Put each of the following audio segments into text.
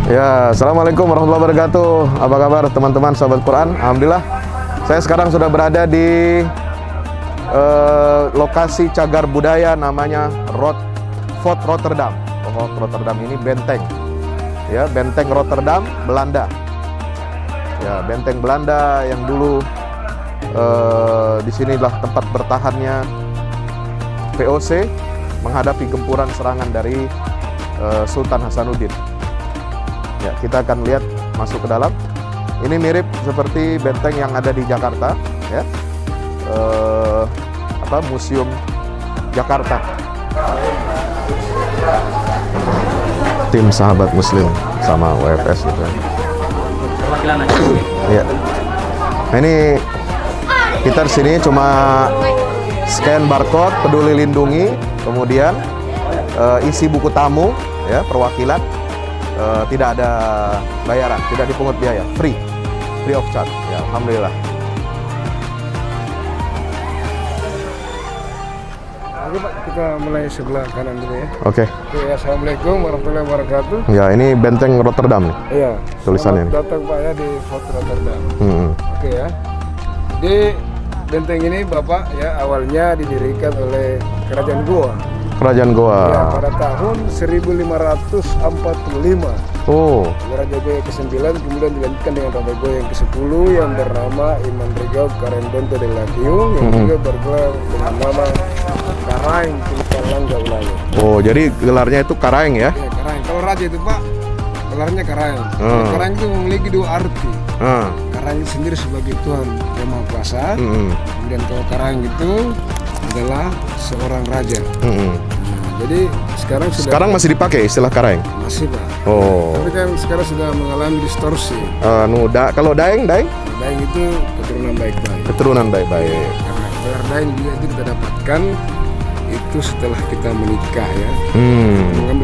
Ya, Assalamualaikum warahmatullahi wabarakatuh. Apa kabar teman-teman sahabat Quran? Alhamdulillah, saya sekarang sudah berada di lokasi cagar budaya namanya Fort Rotterdam. Fort Rotterdam ini benteng, ya, benteng Rotterdam, Belanda. Ya, benteng Belanda yang dulu disinilah tempat bertahannya VOC menghadapi gempuran serangan dari Sultan Hasanuddin. Ya, kita akan lihat masuk ke dalam. Ini mirip seperti benteng yang ada di Jakarta, ya. Museum Jakarta. Tim Sahabat Muslim sama WFS gitu. Ya. Nah, ini kita di sini cuma scan barcode, peduli lindungi, kemudian isi buku tamu, ya, perwakilan. Tidak ada bayaran, tidak dipungut biaya, free of charge. Ya, alhamdulillah. Oke Pak, kita mulai sebelah kanan dulu ya. Oke. Oke, assalamualaikum warahmatullahi wabarakatuh. Ya, ini benteng Rotterdam nih. Iya. Tulisannya. Selamat datang Pak ya di Fort Rotterdam. Oke ya. Di benteng ini Bapak ya awalnya didirikan oleh Kerajaan Goa. Kerajaan Goa. Ya, pada tahun 1545. Oh. Raja Goa yang ke-9 kemudian dilanjutkan dengan Raja Goa yang ke-10 yang bernama Iman Rigau Karendonto de Lakiung yang juga bergelar dengan nama Karaeng Langga Ulaya. Oh, jadi gelarnya itu Karaeng ya? Ya, Karaeng. Kalau raja itu Pak, gelarnya Karaeng. Karaeng itu memiliki dua arti. Karaeng itu sendiri sebagai Tuhan yang Maha Kuasa. Kemudian kalau Karaeng itu adalah seorang raja. Jadi sekarang masih dipakai istilah Karaeng? Masih Pak. Oh. Tapi kan sekarang sudah mengalami distorsi. Kalau Daeng? Daeng itu keturunan baik-baik. Keturunan baik-baik. Karena gelar Daeng juga itu kita dapatkan itu setelah kita menikah ya.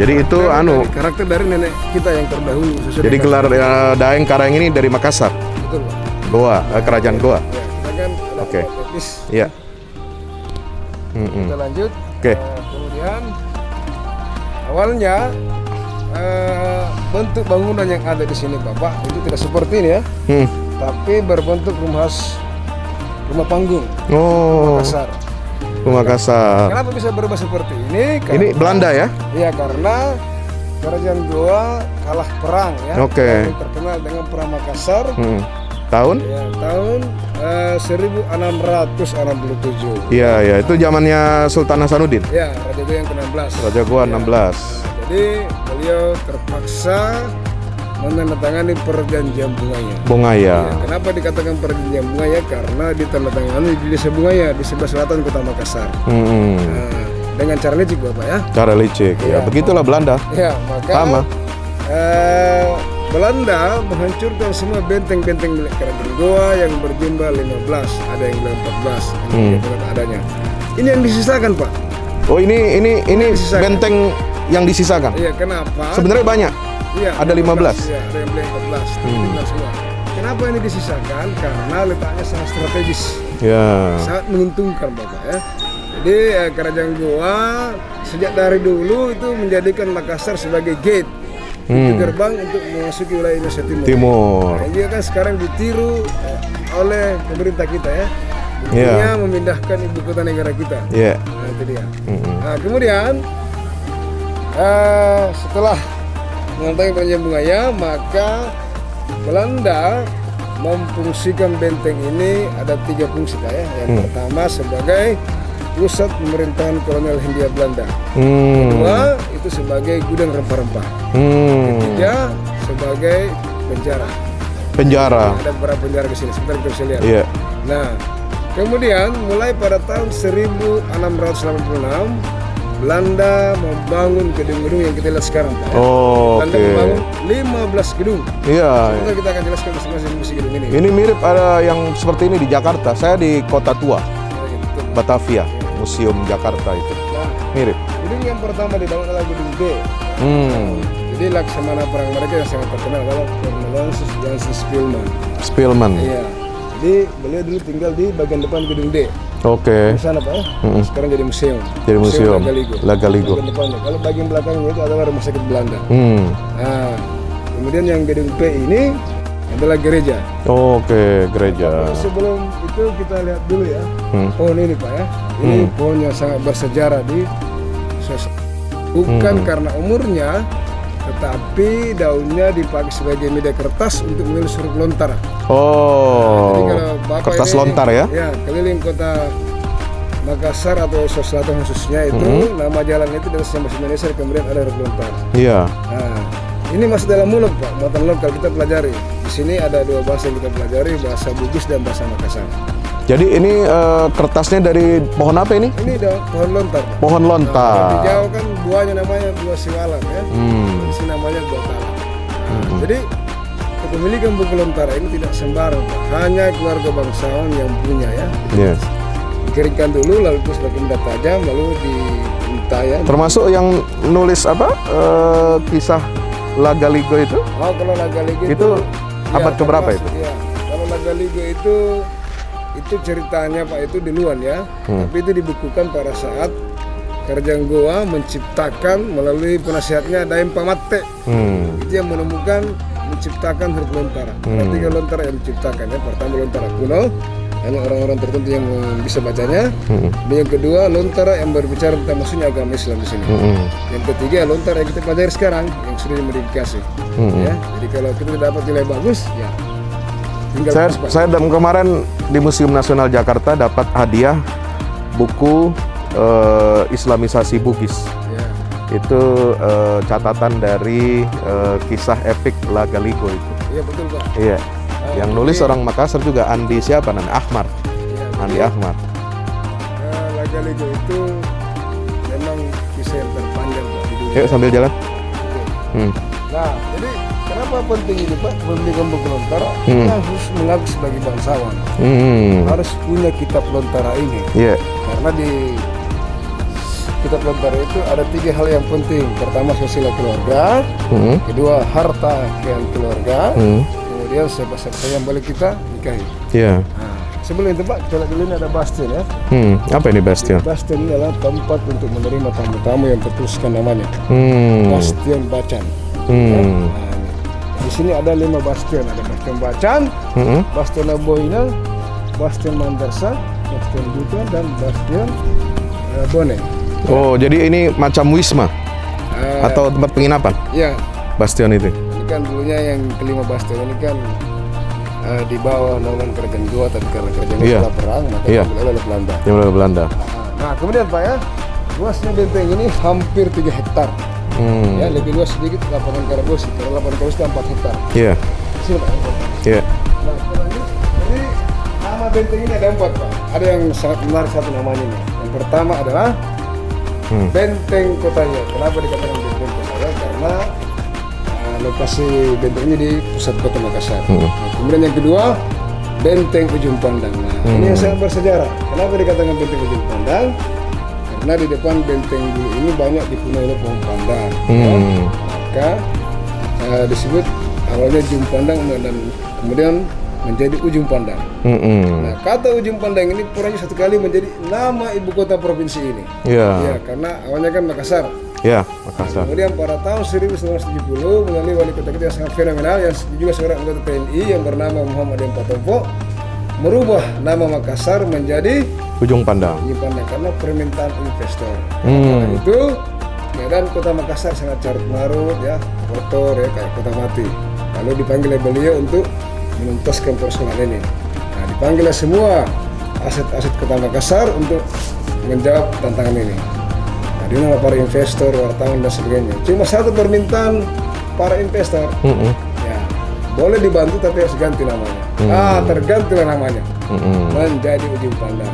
Jadi itu karakter dari nenek kita yang terdahulu. Jadi gelar Daeng Karaeng ini dari Makassar. Betul Pak. Goa, kerajaan Goa. Ya, kita kan ada Oke. etnis. Iya. Kita lanjut. Oke. Kemudian awalnya bentuk bangunan yang ada di sini Bapak itu tidak seperti ini ya. Tapi berbentuk rumah panggung. Oh. Makassar. Rumah Makassar. Kenapa bisa berubah seperti ini? Ini Belanda ya? Iya, karena Kerajaan Goa kalah perang ya. Oke. Yang terkenal dengan Perang Makassar. Tahun? Ya, tahun 1667. Iya, ya, itu zamannya Sultan Hasanuddin. Ya, Raja Goa yang ke-16. Raja Goa 16. Jadi beliau terpaksa menandatangani perjanjian Bungaya. Bungaya. Ya, kenapa dikatakan perjanjian Bungaya? Karena ditandatangani di Desa Bungaya di sebelah selatan Kota Makassar. Nah, dengan cara licik Bapak ya. Cara licik. Ya, begitulah Belanda. Ya, maka sama. Belanda menghancurkan semua benteng-benteng milik Kerajaan Goa yang berjumlah 15, ada yang bilang 14 adanya. Ini yang disisakan Pak. Oh, ini disisakan. benteng yang disisakan. Iya, kenapa? Sebenarnya banyak. Iya, ada 15. Iya, ada yang bilang 14. 15 semua. Kenapa ini disisakan? Karena letaknya sangat strategis. Ya. Sangat menguntungkan Bapak ya. Jadi Kerajaan Goa sejak dari dulu itu menjadikan Makassar sebagai gate. Itu gerbang untuk memasuki wilayah Indonesia Timur. Nah, ini kan sekarang ditiru oleh pemerintah kita ya. Buktinya memindahkan ibu kota negara kita. Nah, itu dia. Nah, kemudian setelah mengantongi perjanjian Bungaya, maka Belanda memfungsikan benteng ini ada 3 fungsi ya. Yang pertama sebagai pusat pemerintahan kolonial Hindia Belanda. Kedua itu sebagai gudang rempah-rempah. Ketiga sebagai penjara. Ada beberapa penjara di sini. Sebentar kita bisa lihat. Nah, kemudian mulai pada tahun 1686 Belanda membangun gedung-gedung yang kita lihat sekarang Pak. Belanda membangun 15 gedung. Iya. Sebentar kita akan jelaskan masing-masing fungsi gedung ini. Ini mirip ada yang seperti ini di Jakarta. Saya di Kota Tua, Batavia. Museum Jakarta itu. Nah, mirip. Gedung yang pertama dibangun adalah gedung B. Jadi laksamana perang mereka yang sangat terkenal adalah Cornelius Jansen Spilman. Iya. Jadi beliau dulu tinggal di bagian depan gedung D. Oke. Di sana Pak ya. Sekarang jadi museum. Jadi museum. Lagaligo. Bagian depannya. Kalau bagian belakangnya itu adalah rumah sakit Belanda. Nah, kemudian yang gedung P ini adalah gereja. Oke, gereja. Sebelum itu kita lihat dulu ya, pohon ini Pak ya. Ini pohon yang sangat bersejarah di sosial. Bukan karena umurnya, tetapi daunnya dipakai sebagai media kertas untuk menulis huruf lontar. Oh, Jadi kalau Bapak kertas ini, lontar ya? Ya, keliling kota Makassar atau Sulawesi Selatan khususnya itu nama jalan itu dari bahasa Indonesia kemudian ada huruf lontar. Iya. Nah, ini masih dalam mulut Pak, muatan lokal kita pelajari. Di sini ada dua bahasa yang kita pelajari, bahasa Bugis dan bahasa Makassar. Jadi ini kertasnya dari pohon apa ini? Ini pohon lontar Pak. Pohon lontar. Di Jawa kan buahnya namanya buah siwalan ya. Di sini namanya buah talang. Nah, jadi kepemilikan buku lontar ini tidak sembarang Pak. Hanya keluarga bangsawan yang punya ya. Yes. Dikeringkan dulu lalu terus pakai benda tajam lalu diuntai ya. Termasuk yang nulis apa kisah Lagaligo itu? Oh, kalau Lagaligo Itu abad keberapa termasuk, itu? Ya. Kalau Lagaligo itu ceritanya Pak itu duluan ya. Tapi itu dibukukan pada saat Kerajaan Goa menciptakan melalui penasihatnya Daim Pamatte. Itu yang menciptakan huruf lontara. Ada 3 lontara yang diciptakan ya. Pertama lontara kuno, hanya orang-orang tertentu yang bisa bacanya. Dan yang kedua lontara yang berbicara tentang maksudnya agama Islam di sini. Yang ketiga lontara yang kita pelajari sekarang yang sudah dimodifikasi. Ya. Jadi kalau kita dapat nilai bagus, ya tinggal Saya kemarin di Museum Nasional Jakarta dapat hadiah buku Islamisasi Bugis. Ya. Itu catatan dari kisah epik Lagaligo itu. Iya betul Pak. Iya. Yang nulis orang Makassar juga Andi siapa namanya? Ahmad. Ya, Andi Ahmad. Lagaligo itu memang kisah yang terpanjang Pak di dunia. Yuk sambil jalan. Nah, jadi kenapa penting ini Pak? Pemilikan buku lontara kita harus mengaku sebagai bangsawan. Harus punya kitab lontara ini. Iya. Karena di kitab lontara itu ada 3 hal yang penting. Pertama sosial keluarga, kedua harta kekayaan keluarga, kemudian siapa-siapa yang boleh kita nikahi. Iya. Nah, sebelum itu Pak, kita lihat dulu ini ada bastion ya. Apa ini bastion? Bastion ini adalah tempat untuk menerima tamu-tamu yang tertuliskan namanya. Bastion Bacan. Nah, di sini ada 5 bastion, ada Bastion Bacan, Bastion Aboina, Bastion Mandarsa, Bastion Butuan, dan Bastion Bone. Oh, jadi ini macam wisma atau tempat penginapan? Ya, Bastion itu. ini kan dulunya yang kelima bastion ini kan di bawah naungan Kerajaan Goa, tapi karena Kerajaan Goa telah perang maka diambil oleh Belanda. Yang oleh Belanda. Nah, kemudian Pak ya, luasnya benteng ini hampir 3 hektar. Ya, lebih luas sedikit lapangan Karabosi. Kalau lapangan Karabosi 4 hektar. Iya. Sini Pak. Iya. Nah, jadi nama benteng ini ada 4 Pak. Ada yang sangat menarik satu namanya nih. Yang pertama adalah Benteng Kotanya. Kenapa dikatakan Benteng Kotanya? Karena lokasi benteng ini di pusat kota Makassar. Nah, kemudian yang kedua Benteng Ujung Pandang. Nah, ini yang sangat bersejarah. Kenapa dikatakan Benteng Ujung Pandang? Karena di depan benteng dulu ini banyak dipenuhi oleh pohon pandan. Ya. Maka disebut awalnya Ujung Pandang dan kemudian menjadi Ujung Pandang. Nah, kata Ujung Pandang ini pernah satu kali menjadi nama ibu kota provinsi ini. Ya, karena awalnya kan Makassar. Ya, Makassar. Kemudian pada tahun 1970 melalui wali kota kita yang sangat fenomenal yang juga seorang anggota TNI yang bernama Muhammad M. Patompo merubah nama Makassar menjadi Ujung Pandang. Ujung Pandang karena permintaan investor. Karena itu keadaan kota Makassar sangat carut marut ya, kotor ya kayak kota mati. Lalu dipanggil beliau untuk menuntaskan persoalan ini. Nah, dipanggillah semua aset-aset kota Makassar untuk menjawab tantangan ini. Nah, di mana para investor, wartawan dan sebagainya. Cuma satu permintaan para investor, ya boleh dibantu tapi harus ganti namanya. Tergantilah namanya menjadi Ujung Pandang.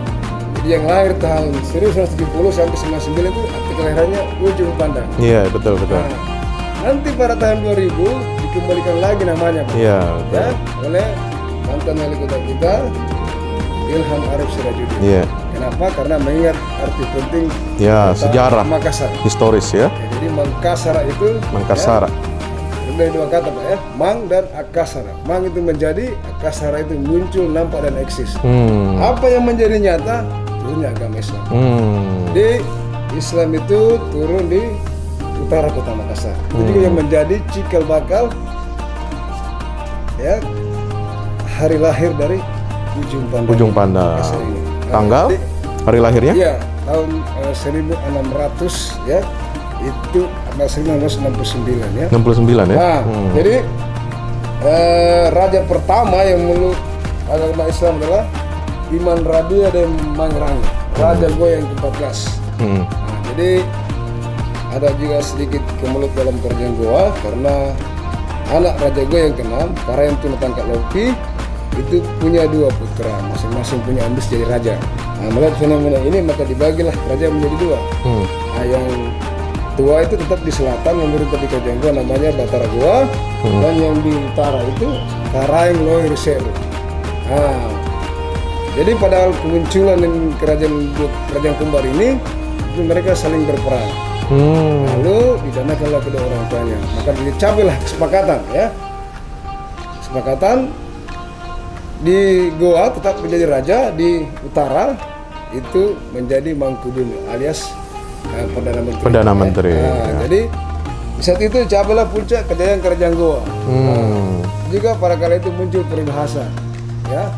Jadi yang lahir tahun 1970 sampai 1999 itu arti kelahirannya Ujung Pandang. Iya, betul. Nah, nanti pada tahun 2000 dikembalikan lagi namanya Pak. Iya, Ya, oleh mantan wali kota kita Ilham Arif Sirajuddin. Iya. Kenapa? Karena mengingat arti penting sejarah Makassar. Historis ya. Jadi Mangkasara itu Mangkasara. dari 2 kata Pak ya, Mang dan Akasara. Mang itu menjadi, Akasara itu muncul, nampak dan eksis. Apa yang menjadi nyata? Turunnya agama Islam. Jadi Islam itu turun di utara kota Makassar. Itu juga yang menjadi cikal bakal ya hari lahir dari Ujung Pandang. Ujung Pandang. Desa ini. Tanggal jadi, hari lahirnya? iya, tahun 1600 ya. Itu 1969 ya. 69 ya. Nah, jadi raja pertama yang meluk agama Islam adalah Iman Radia dan Mangrangi, Raja Goa yang ke-14. Nah, jadi ada juga sedikit kemelut dalam kerajaan Goa karena anak Raja Goa yang ke-6, Parayantu Tangkat Lopi, itu punya 2 putra, masing-masing punya ambisi jadi raja. Nah, melihat fenomena ini maka dibagilah kerajaan menjadi 2. Nah, yang tua itu tetap di selatan memerintah di kerajaan Goa namanya Batara Goa, dan yang di utara itu Karaeng Loe Seru. Nah, jadi pada kemunculan kerajaan kembar ini itu mereka saling berperang. Lalu didanakanlah kedua orang tuanya. Maka dicapailah kesepakatan ya. Kesepakatan di Goa tetap menjadi raja, di utara itu menjadi Mangkubumi alias Perdana Menteri. Perdana Menteri. Nah, jadi di saat itu capailah puncak kejayaan kerajaan Goa. Juga pada kala itu muncul peribahasa ya.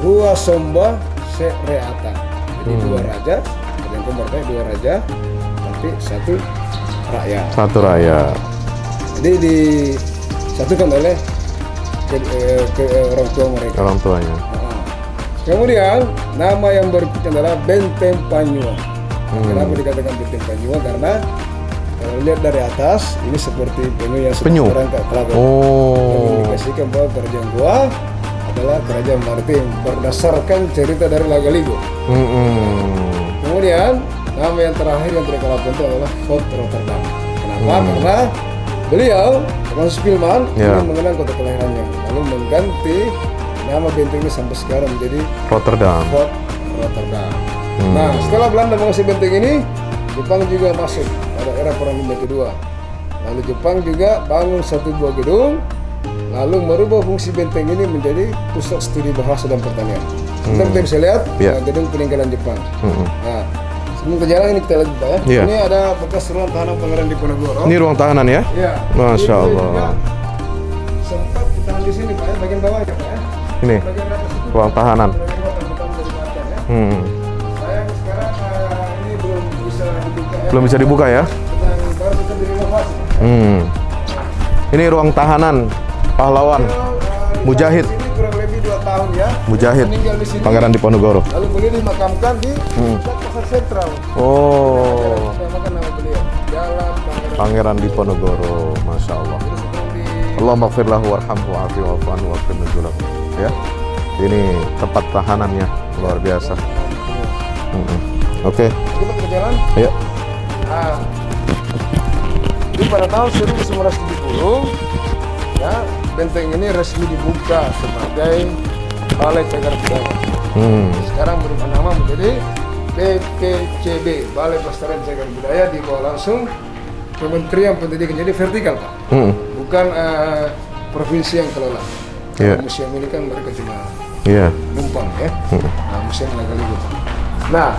Hua Somba Se Reata. Jadi 2 raja, kerajaan kembar 2 raja, tapi 1 rakyat. 1 rakyat. Jadi disatukan oleh orang tua mereka. Orang tuanya. Kemudian nama yang berikutnya adalah Benteng Panyua. Kenapa dikatakan Benteng Panyua? Karena kalau lihat dari atas ini seperti penyu yang sedang merangkak kelapa. Yang mengindikasikan bahwa kerajaan Goa adalah kerajaan maritim berdasarkan cerita dari Lagaligo. Kemudian nama yang terakhir yang tidak kalah penting adalah Fort Rotterdam. Kenapa? Karena beliau Thomas Spilman ingin mengenang kota kelahirannya, lalu mengganti nama bentengnya sampai sekarang menjadi Rotterdam. Fort Rotterdam. Nah, setelah Belanda menguasai benteng ini, Jepang juga masuk pada era Perang Dunia Kedua. Lalu Jepang juga bangun 1 buah gedung, lalu merubah fungsi benteng ini menjadi pusat studi bahasa dan pertanian. Kita bisa lihat gedung peninggalan Jepang. Nah, sebelum ke jalan ini kita lihat Pak ya. Ini ada bekas ruang tahanan Pangeran Diponegoro. Ini ruang tahanan ya? Iya. Masya Allah. Sempat ditahan di sini Pak ya, bagian bawah ya Pak ya. Ini Bagian atas itu ruang tahanan. Sayang sekarang ini belum bisa dibuka ya. Belum bisa dibuka ya? Baru bisa direnovasi. Ini ruang tahanan pahlawan Mujahid. Ini kurang lebih 2 tahun ya. Mujahid Meninggal di sini. Pangeran Diponegoro. Lalu beliau dimakamkan di Pasar Sentral. Oh, Dinamakan nama beliau. Jalan Pangeran Diponegoro. Masya Allah. Allahumma gfir lahu warhamhu wa'afi wa'fu anhu wa'afi nuzulahu. Ya. Ini tempat tahanannya luar biasa. Oke. Kita ke jalan. Ayo. Nah, jadi pada tahun 1970 ya benteng ini resmi dibuka sebagai Balai Cagar Budaya. Sekarang berubah nama menjadi BPCB, Balai Pelestarian Cagar Budaya, di bawah langsung Kementerian Pendidikan. Jadi vertikal Pak, bukan provinsi yang kelola. Museum ini kan mereka cuma numpang ya. Nah, museum Lagaligo. Nah,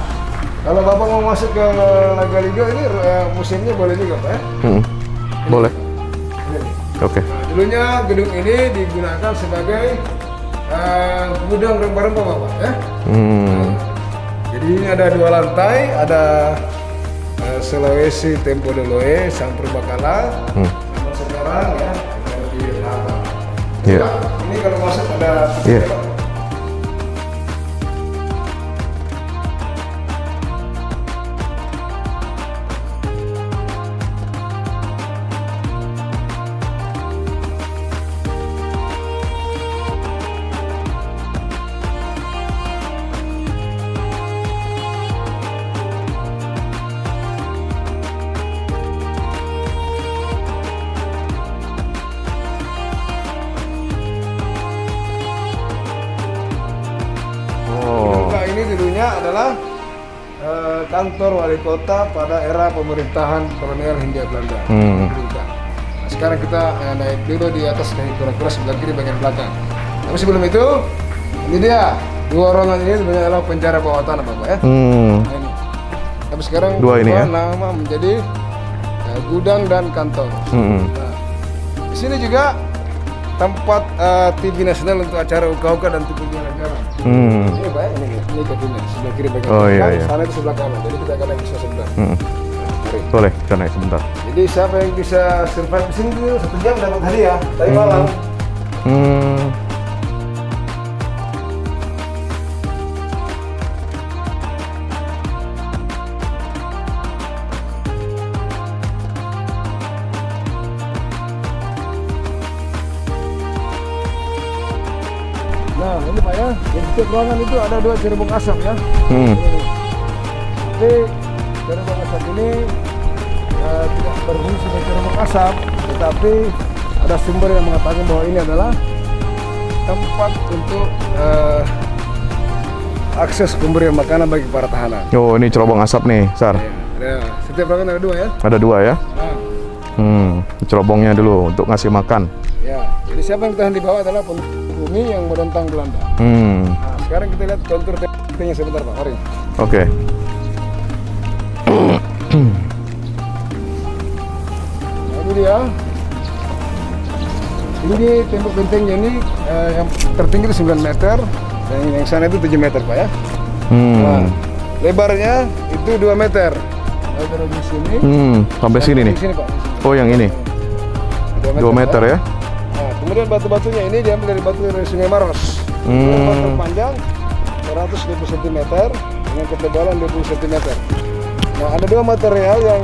kalau Bapak mau masuk ke Lagaligo ini museumnya boleh juga Pak ya? Boleh. Oke. Nah, dulunya gedung ini digunakan sebagai gudang rempah-rempah Bapak ya. Jadi ini ada 2 lantai, ada Sulawesi Tempo de Loe, Sampur Bakala, sama sekarang ya di Lava. Ini kalau masuk ada ini dulunya adalah kantor wali kota pada era pemerintahan kolonial Hindia Belanda. Nah, sekarang kita naik dulu di atas dari kura-kura sebelah kiri bagian belakang. Tapi sebelum itu, ini dia 2 ruangan ini sebenarnya adalah penjara bawah tanah Bapak ya. Nah, ini. Tapi sekarang 2 ini ya? nama menjadi gudang dan kantor. Nah, di sini juga tempat TV nasional untuk acara uka-uka dan TV negara. Ini Pak, ini gedungnya sebelah kiri bagian kanan, sana itu sebelah kanan. Jadi kita akan naik bisa sebelah. Mari. Boleh, kita naik sebentar. Jadi siapa yang bisa survive di sini tuh 1 jam dapat hadiah tadi malam. Nah ini Pak ya, di setiap ruangan itu ada 2 cerobong asap ya. Tapi cerobong asap ini tidak berfungsi sebagai cerobong asap, tetapi ada sumber yang mengatakan bahwa ini adalah tempat untuk akses pemberian makanan bagi para tahanan. Oh, ini cerobong asap nih, Sar. Ya, setiap ruangan ada 2 ya. Ada 2 ya. Cerobongnya dulu untuk ngasih makan. Ya, jadi siapa yang ditahan di bawah adalah bumi yang menentang Belanda. Nah, sekarang kita lihat kontur TNI-nya sebentar Pak, mari. Oke. Nah, ini dia. Tinggi tembok bentengnya ini yang tertinggi itu 9 meter, dan yang sana itu 7 meter Pak ya. Nah, lebarnya itu 2 meter. Lebar di sini. Sampai sini nih. Di sini Pak. Oh, yang ini. 2 meter ya. Nah, kemudian batu-batunya ini diambil dari batu dari Sungai Maros. Batu panjang 120 cm dengan ketebalan 20 cm. Nah, ada 2 material yang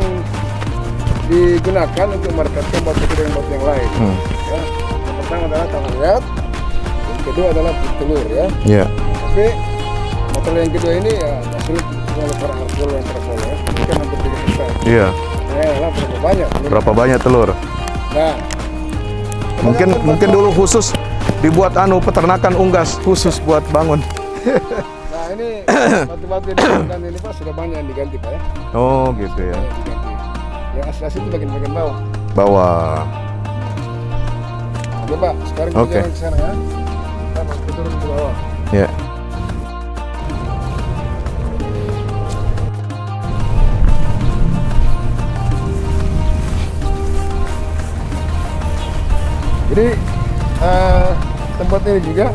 digunakan untuk merekatkan batu itu dengan batu yang lain. Ya. Yang pertama adalah tanah liat, yang kedua adalah telur ya. Iya. Tapi material yang kedua ini ya agak sulit oleh para arkeolog yang terpol ya. Ini kan hampir 3 hektar. Iya. Lah berapa banyak? Berapa banyak telur? Nah, Mungkin dulu khusus dibuat peternakan unggas khusus buat bangun. Nah ini batu-batu yang digunakan ini Pak sudah banyak yang diganti Pak ya. Oh gitu ya. Diganti. Yang asli itu bagian bawah. Bawah. Oke Pak, sekarang kita jalan ke sana ya. Kita turun ke bawah. Ya. Jadi tempat ini juga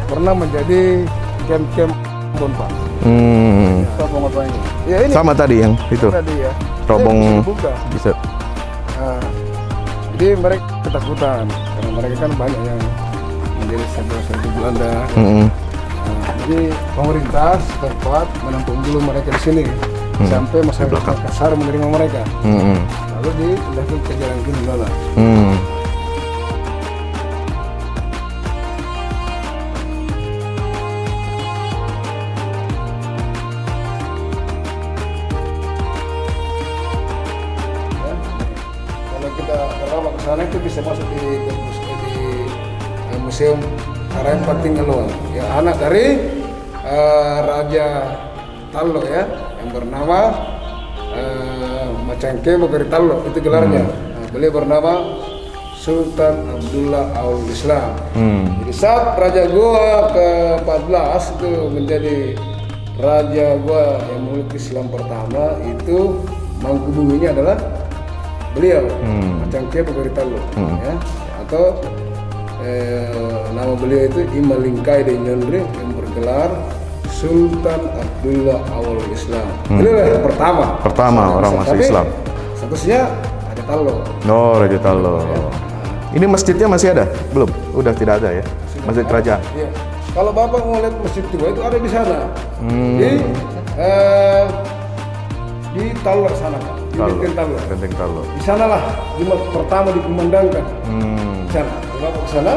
pernah menjadi camp Ambon Pak. Terobong apa ini? Ya ini. Sama tadi yang itu. Tadi ya. Terobong bisa. Nah, jadi mereka ketakutan karena mereka kan banyak yang menjadi serbu Belanda. Nah, jadi pemerintah setempat menampung dulu mereka di sini sampai masyarakat Makassar menerima mereka. Lalu dipindahkan ke Jalan Gunung Lala. Kalau ke sana itu bisa masuk di Museum Karaeng Patinggaluan. Ya, anak dari Raja Tallo ya, yang bernama Macangke Bogori Tallo, itu gelarnya. Nah, beliau bernama Sultan Abdullah Awal Islam. Jadi saat Raja Goa ke-14 itu menjadi Raja Goa yang memiliki Islam pertama, itu Mangkubuminya adalah beliau, Macangke Bogori Tallo, ya, atau nama beliau itu Imalingkai de Nyondre yang bergelar Sultan Abdullah Awal Islam. Beliau yang pertama orang masuk Islam. Statusnya Raja Tallo. Oh, Raja Tallo. Ya. Ini masjidnya masih ada? Belum? Udah tidak ada ya? Masjid kerajaan. Iya. Kalau Bapak mau lihat masjid tua itu ada di sana. Di Tallo sana Pak. Di Benteng Tallo. Di sanalah Jumat pertama dikumandangkan. Di sana. Kalau Bapak ke sana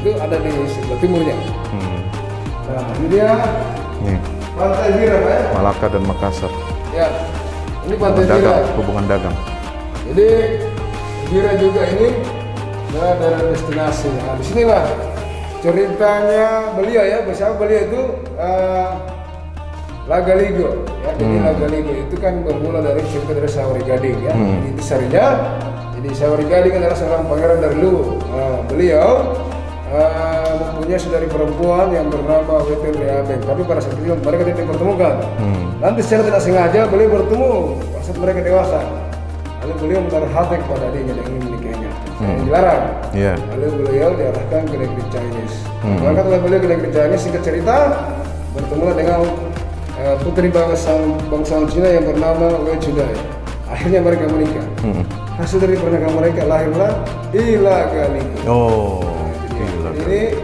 itu ada di sebelah timurnya. Nah, ini dia Pantai Bira Pak ya. Malaka dan Makassar. Ya. Ini Pantai Bira. Hubungan dagang. Jadi Bira juga ini daerah destinasi. Nah, di sinilah ceritanya beliau ya. Bersama beliau itu Lagaligo ya. Jadi Lagaligo itu kan bermula dari cerita dari Sawari Gading ya. Jadi sarinya. Jadi Sawari Gading adalah seorang pangeran dari Luwu. Beliau mempunyai saudari perempuan yang bernama Wetel Reabeng. Tapi pada saat itu mereka tidak dipertemukan. Nanti secara tidak sengaja beliau bertemu saat mereka dewasa. Lalu beliau menaruh hati kepada adiknya yang ingin menikahinya. Saya dilarang. Iya. Lalu beliau diarahkan ke negeri Chinese. Berangkat oleh beliau ke negeri Chinese, singkat cerita, bertemulah dengan putri bangsawan Cina yang bernama Wei Chudai. Akhirnya mereka menikah. Hasil dari pernikahan mereka lahirlah Ila Galingo. Oh. Ini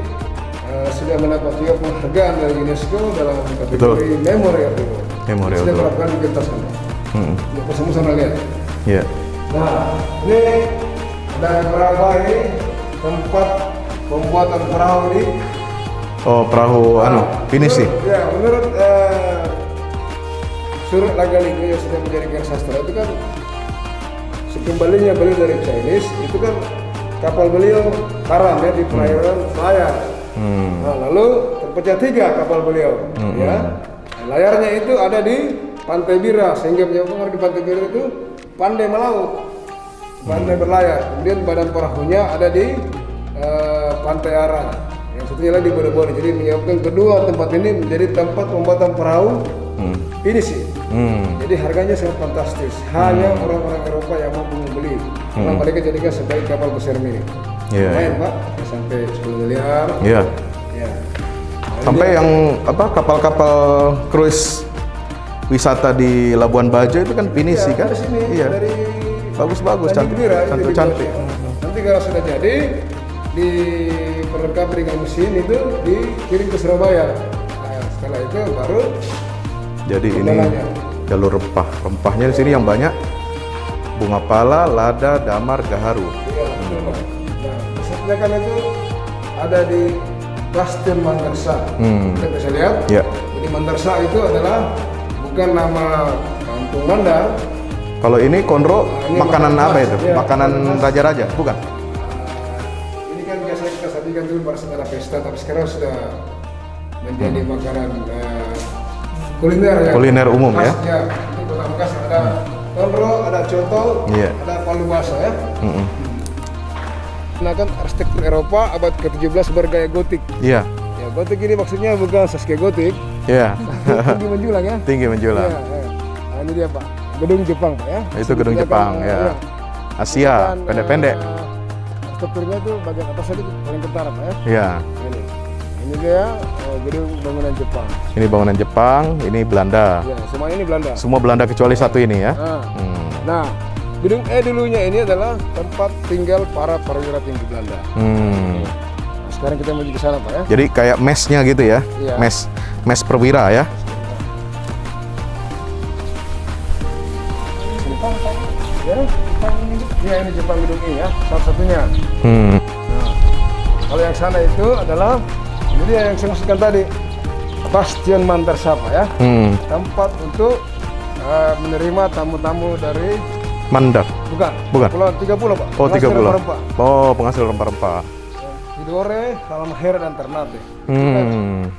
sudah mendapat juga penghargaan dari UNESCO dalam kategori Memory of the World. Memory of Sudah the World. berapkan di kertas sana. Ini bersama sana lihat. Iya. Nah, ini ada berapa ini tempat pembuatan perahu ini? Oh, perahu pinisi. Ya, menurut Surat Lagalingo yang sudah menjadi sastra itu kan sekembalinya beliau dari Chinese itu kan kapal beliau karam ya di perairan Selayar. Nah, lalu terpecah 3 kapal beliau, ya. Layarnya itu ada di Pantai Bira, sehingga penyambungan di Pantai Bira itu pandai melaut, pandai berlayar. Kemudian badan perahunya ada di Pantai Ara, yang satunya lagi di Bone-Bone. Jadi menyambungkan kedua tempat ini menjadi tempat pembuatan perahu pinisi. Jadi harganya sangat fantastis. Hanya orang-orang Eropa yang mampu membeli. Karena mereka jadikan sebagai kapal besar milik. Lumayan Pak, sampai 10 miliar. Iya. Ya. Sampai yang kapal-kapal cruise wisata di Labuan Bajo itu kan pinisi kan? Dari sini, Iya. dari Bagus-bagus, Tanjung Bira, cantik. Nanti kalau sudah jadi diperlengkapi dengan mesin itu dikirim ke Surabaya. Nah, setelah itu baru Jadi ini jalur rempah. Rempahnya di sini yang banyak bunga pala, lada, damar, gaharu. Iya, betul, Pak. Nah, pusatnya kan itu ada di Bastion Mandarsa. Kita bisa lihat. Iya. Jadi Mandarsa itu adalah bukan nama kampung Mandar. Kalau ini konro Ini makanan makanan apa khas, itu? ya, Makanan makanan khas. raja-raja, bukan? Ini kan biasa kita sajikan dulu pada saat ada pesta, tapi sekarang sudah menjadi makanan kuliner ya. Kuliner umum ya. Ya. Ini Kota Bekas ada konro, ada coto, Iya. ada palu basah ya. Nah kan arsitektur Eropa abad ke-17 bergaya gotik. Iya. Ya, gotik ini maksudnya bukan Saskia gotik, Iya. tinggi menjulang ya. Tinggi menjulang. Ya, ya. Nah, ini dia Pak, gedung Jepang Pak ya. Itu gedung Jepang ya. Asia, Dan, pendek-pendek. strukturnya itu bagian atas tadi paling ketara Pak ya. Iya. Ini dia gedung bangunan Jepang. Ini bangunan Jepang, ini Belanda. Ya, semuanya ini Belanda. Semua Belanda kecuali satu ini ya. Nah, gedung E dulunya ini adalah tempat tinggal para perwira tinggi Belanda. Nah, sekarang kita menuju ke sana Pak ya. Jadi kayak mesnya gitu ya. Iya. Mes perwira ya. Jepang Pak. Ya, Jepang ini. Ya, ini Jepang gedung E ya, salah satunya. Nah, kalau yang sana itu adalah ini dia yang saya maksudkan tadi, Bastion Mandarsa Pak ya. Tempat untuk menerima tamu-tamu dari Mandar. bukan. Pulau 30 Pak. Oh, 30. Rempah-rempah. Oh, penghasil rempah-rempah. Tidore, Halmahera dan Ternate.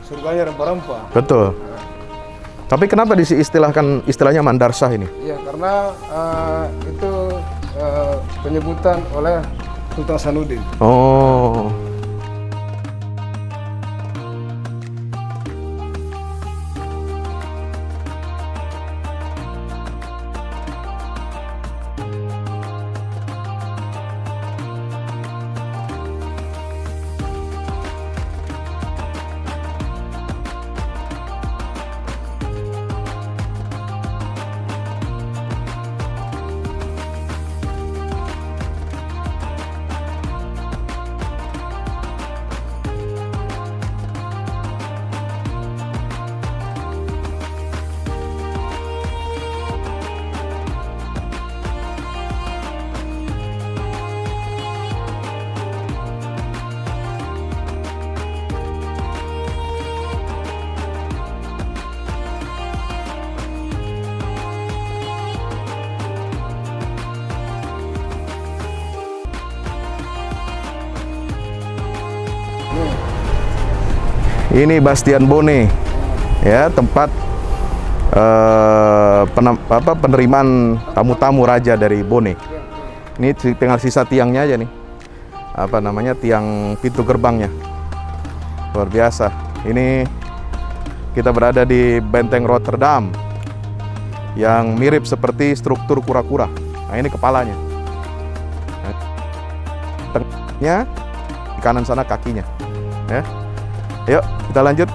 Surganya rempah-rempah. Betul. Tapi kenapa istilahnya Mandarsah ini? Iya, karena itu penyebutan oleh Sultan Sanuddin. Oh. Ini Bastion Bone, ya, tempat penerimaan tamu-tamu raja dari Bone. Ini tinggal sisa tiangnya aja nih, tiang pintu gerbangnya. Luar biasa. Ini kita berada di Benteng Rotterdam yang mirip seperti struktur kura-kura. Nah, ini kepalanya. Nah, tengahnya, di kanan sana kakinya. Ya. Yuk, kita lanjut.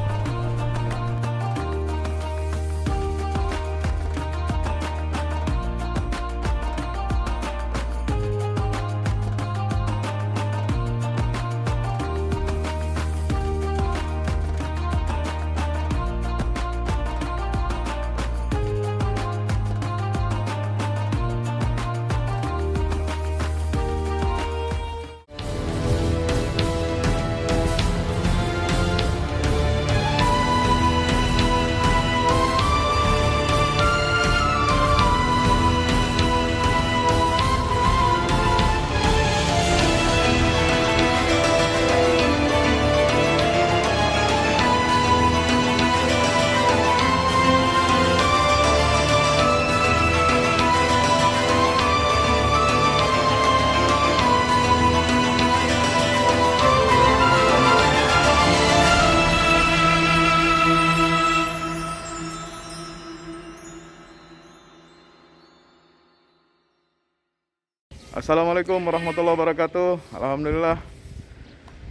Assalamualaikum warahmatullahi wabarakatuh. Alhamdulillah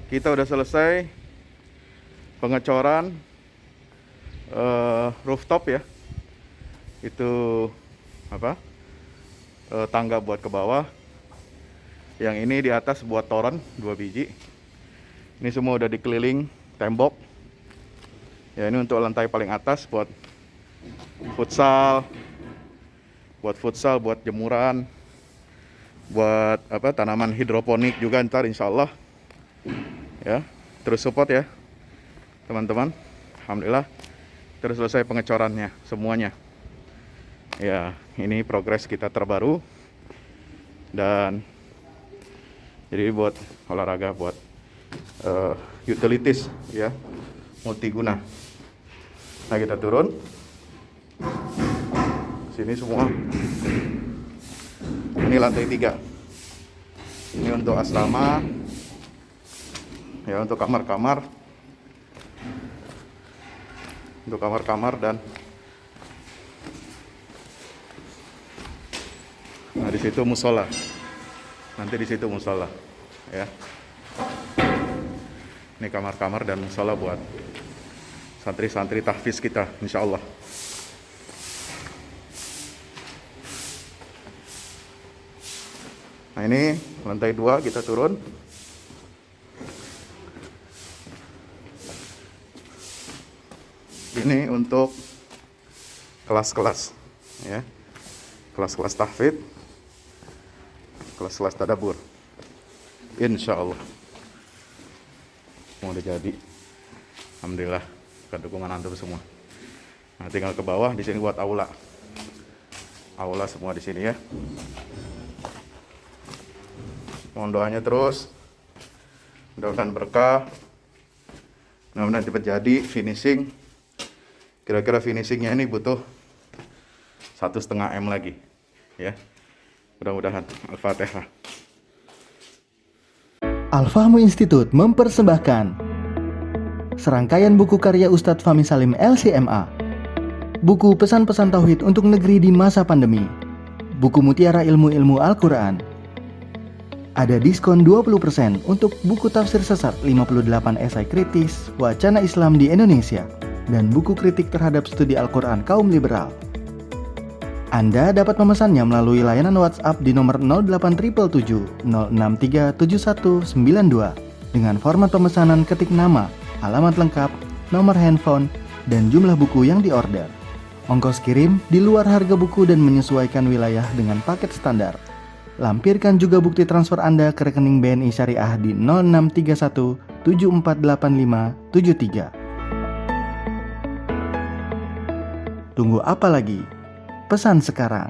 kita udah selesai pengecoran rooftop ya. Itu apa? Tangga buat ke bawah. Yang ini di atas buat toren 2 biji. Ini semua udah dikeliling tembok. Ya, ini untuk lantai paling atas buat futsal, buat jemuran, buat apa, tanaman hidroponik juga ntar insya Allah ya. Terus support ya teman-teman. Alhamdulillah terus selesai pengecorannya semuanya ya. Ini progres kita terbaru, dan jadi buat olahraga, buat utilities ya, multiguna. Nah, kita turun sini semua. Ini lantai 3. Ini untuk asrama. Ya, untuk kamar-kamar. Untuk kamar-kamar dan nah, di situ musola. Nanti di situ musola ya. Ini kamar-kamar dan musola buat santri-santri tahfiz kita insya Allah. Nah, ini lantai 2 kita turun. Ini untuk kelas-kelas ya. Kelas-kelas tahfidz, kelas-kelas tadabbur. Insya Allah mau udah jadi. Alhamdulillah dengan dukungan antum semua. Nah, tinggal ke bawah, di sini buat aula. Aula semua di sini ya. Mohon doanya terus, mudah-mudahan berkah, mudah-mudahan cepat jadi finishing. Kira-kira finishingnya ini butuh 1,5 M lagi ya, mudah-mudahan. Al-Fatihah. Al-Fahmu Institute mempersembahkan serangkaian buku karya Ustadz Fahmi Salim LCMA, buku pesan-pesan tauhid untuk negeri di masa pandemi, buku mutiara ilmu-ilmu Al-Quran. Ada diskon 20% untuk buku tafsir sesat 58 esai kritis wacana Islam di Indonesia dan buku kritik terhadap studi Al-Quran kaum liberal. Anda dapat memesannya melalui layanan WhatsApp di nomor 0877 063 7192 dengan format pemesanan ketik nama, alamat lengkap, nomor handphone, dan jumlah buku yang diorder. Ongkos kirim di luar harga buku dan menyesuaikan wilayah dengan paket standar. Lampirkan juga bukti transfer Anda ke rekening BNI Syariah di 0631 748573. Tunggu apa lagi? Pesan sekarang.